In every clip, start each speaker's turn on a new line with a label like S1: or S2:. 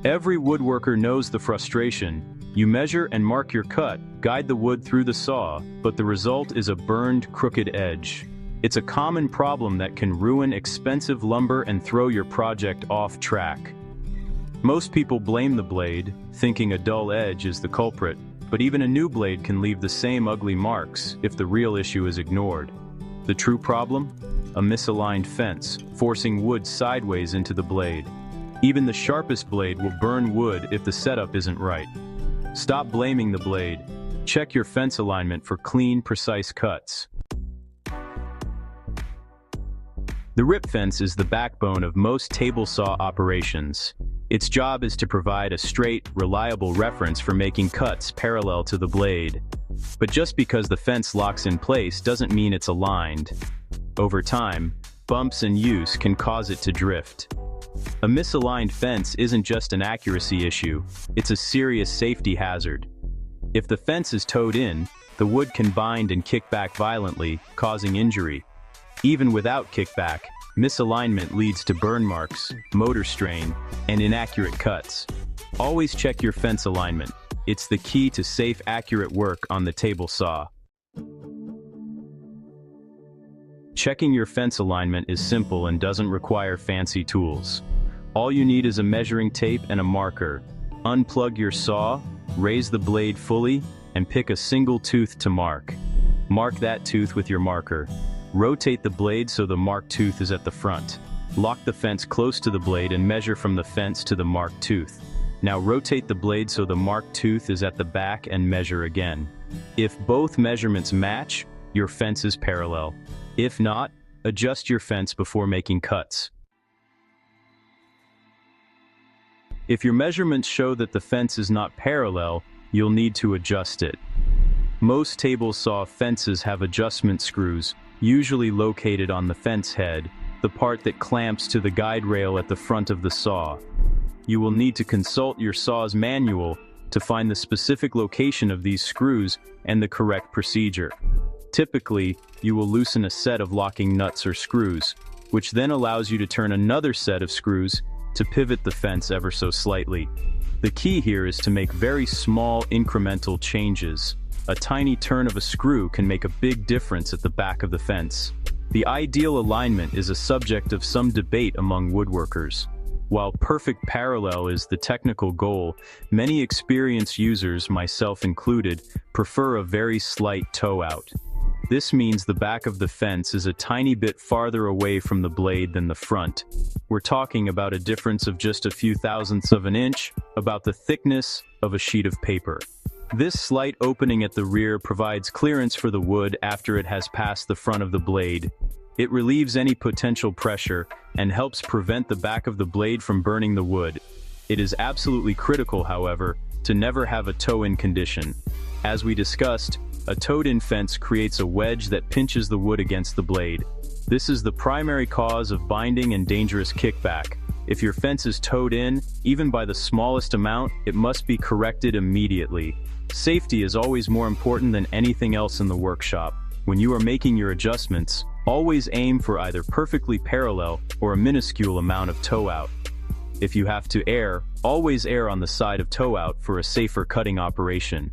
S1: Every woodworker knows the frustration. You measure and mark your cut, guide the wood through the saw, but the result is a burned, crooked edge. It's a common problem that can ruin expensive lumber and throw your project off track. Most people blame the blade, thinking a dull edge is the culprit, but even a new blade can leave the same ugly marks if the real issue is ignored. The true problem? A misaligned fence, forcing wood sideways into the blade. Even the sharpest blade will burn wood if the setup isn't right. Stop blaming the blade. Check your fence alignment for clean, precise cuts. The rip fence is the backbone of most table saw operations. Its job is to provide a straight, reliable reference for making cuts parallel to the blade. But just because the fence locks in place doesn't mean it's aligned. Over time, bumps and use can cause it to drift. A misaligned fence isn't just an accuracy issue, it's a serious safety hazard. If the fence is towed in, the wood can bind and kick back violently, causing injury. Even without kickback, misalignment leads to burn marks, motor strain, and inaccurate cuts. Always check your fence alignment. It's the key to safe, accurate work on the table saw. Checking your fence alignment is simple and doesn't require fancy tools. All you need is a measuring tape and a marker. Unplug your saw, raise the blade fully, and pick a single tooth to mark. Mark that tooth with your marker. Rotate the blade so the marked tooth is at the front. Lock the fence close to the blade and measure from the fence to the marked tooth. Now rotate the blade so the marked tooth is at the back and measure again. If both measurements match, your fence is parallel. If not, adjust your fence before making cuts. If your measurements show that the fence is not parallel, you'll need to adjust it. Most table saw fences have adjustment screws, usually located on the fence head, the part that clamps to the guide rail at the front of the saw. You will need to consult your saw's manual to find the specific location of these screws and the correct procedure. Typically, you will loosen a set of locking nuts or screws, which then allows you to turn another set of screws to pivot the fence ever so slightly. The key here is to make very small incremental changes. A tiny turn of a screw can make a big difference at the back of the fence. The ideal alignment is a subject of some debate among woodworkers. While perfect parallel is the technical goal, many experienced users, myself included, prefer a very slight toe out. This means the back of the fence is a tiny bit farther away from the blade than the front. We're talking about a difference of just a few thousandths of an inch, about the thickness of a sheet of paper. This slight opening at the rear provides clearance for the wood after it has passed the front of the blade. It relieves any potential pressure and helps prevent the back of the blade from burning the wood. It is absolutely critical, however, to never have a toe-in condition. As we discussed, a toed-in fence creates a wedge that pinches the wood against the blade. This is the primary cause of binding and dangerous kickback. If your fence is toed in, even by the smallest amount, it must be corrected immediately. Safety is always more important than anything else in the workshop. When you are making your adjustments, always aim for either perfectly parallel or a minuscule amount of toe out. If you have to err, always err on the side of toe out for a safer cutting operation.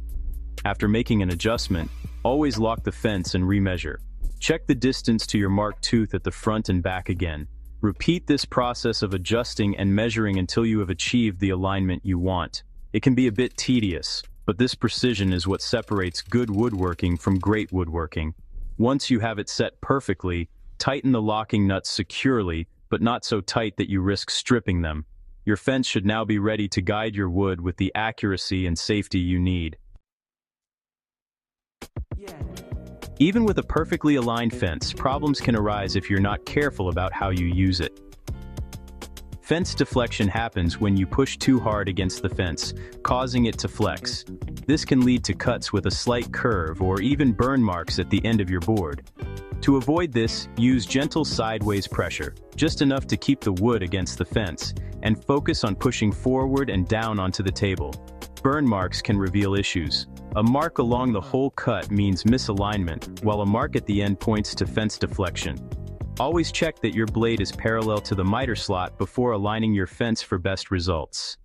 S1: After making an adjustment, always lock the fence and remeasure. Check the distance to your marked tooth at the front and back again. Repeat this process of adjusting and measuring until you have achieved the alignment you want. It can be a bit tedious, but this precision is what separates good woodworking from great woodworking. Once you have it set perfectly, tighten the locking nuts securely, but not so tight that you risk stripping them. Your fence should now be ready to guide your wood with the accuracy and safety you need. Even with a perfectly aligned fence, problems can arise if you're not careful about how you use it. Fence deflection happens when you push too hard against the fence, causing it to flex. This can lead to cuts with a slight curve or even burn marks at the end of your board. To avoid this, use gentle sideways pressure, just enough to keep the wood against the fence, and focus on pushing forward and down onto the table. Burn marks can reveal issues. A mark along the whole cut means misalignment, while a mark at the end points to fence deflection. Always check that your blade is parallel to the miter slot before aligning your fence for best results.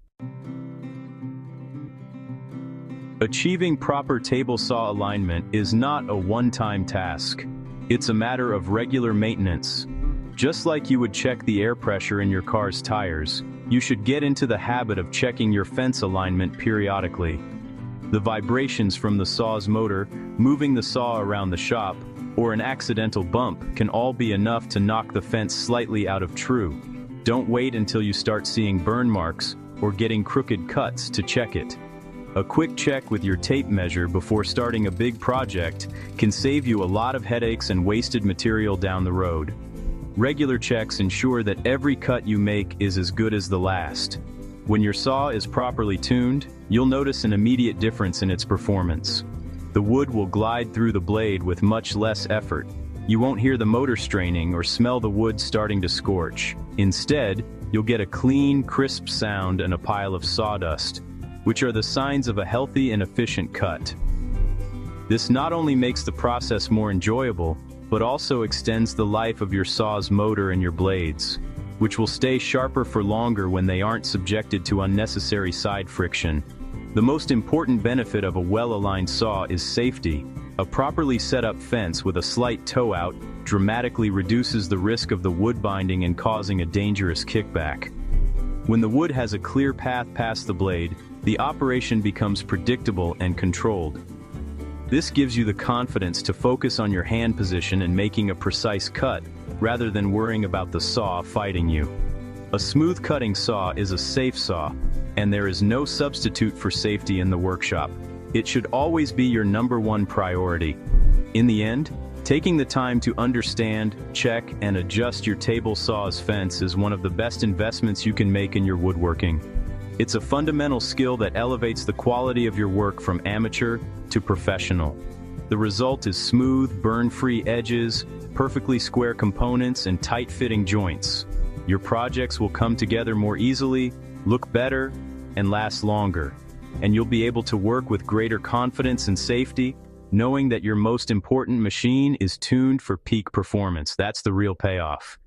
S1: Achieving proper table saw alignment is not a one-time task. It's a matter of regular maintenance. Just like you would check the air pressure in your car's tires, you should get into the habit of checking your fence alignment periodically. The vibrations from the saw's motor, moving the saw around the shop, or an accidental bump can all be enough to knock the fence slightly out of true. Don't wait until you start seeing burn marks or getting crooked cuts to check it. A quick check with your tape measure before starting a big project can save you a lot of headaches and wasted material down the road. Regular checks ensure that every cut you make is as good as the last. When your saw is properly tuned, you'll notice an immediate difference in its performance. The wood will glide through the blade with much less effort. You won't hear the motor straining or smell the wood starting to scorch. Instead, you'll get a clean, crisp sound and a pile of sawdust, which are the signs of a healthy and efficient cut. This not only makes the process more enjoyable, but also extends the life of your saw's motor and your blades, which will stay sharper for longer when they aren't subjected to unnecessary side friction. The most important benefit of a well-aligned saw is safety. A properly set up fence with a slight toe out dramatically reduces the risk of the wood binding and causing a dangerous kickback. When the wood has a clear path past the blade, the operation becomes predictable and controlled. This gives you the confidence to focus on your hand position and making a precise cut, rather than worrying about the saw fighting you. A smooth cutting saw is a safe saw, and there is no substitute for safety in the workshop. It should always be your #1 priority. In the end, taking the time to understand, check, and adjust your table saw's fence is one of the best investments you can make in your woodworking. It's a fundamental skill that elevates the quality of your work from amateur to professional. The result is smooth, burn-free edges, perfectly square components, and tight-fitting joints. Your projects will come together more easily, look better, and last longer. And you'll be able to work with greater confidence and safety, knowing that your most important machine is tuned for peak performance. That's the real payoff.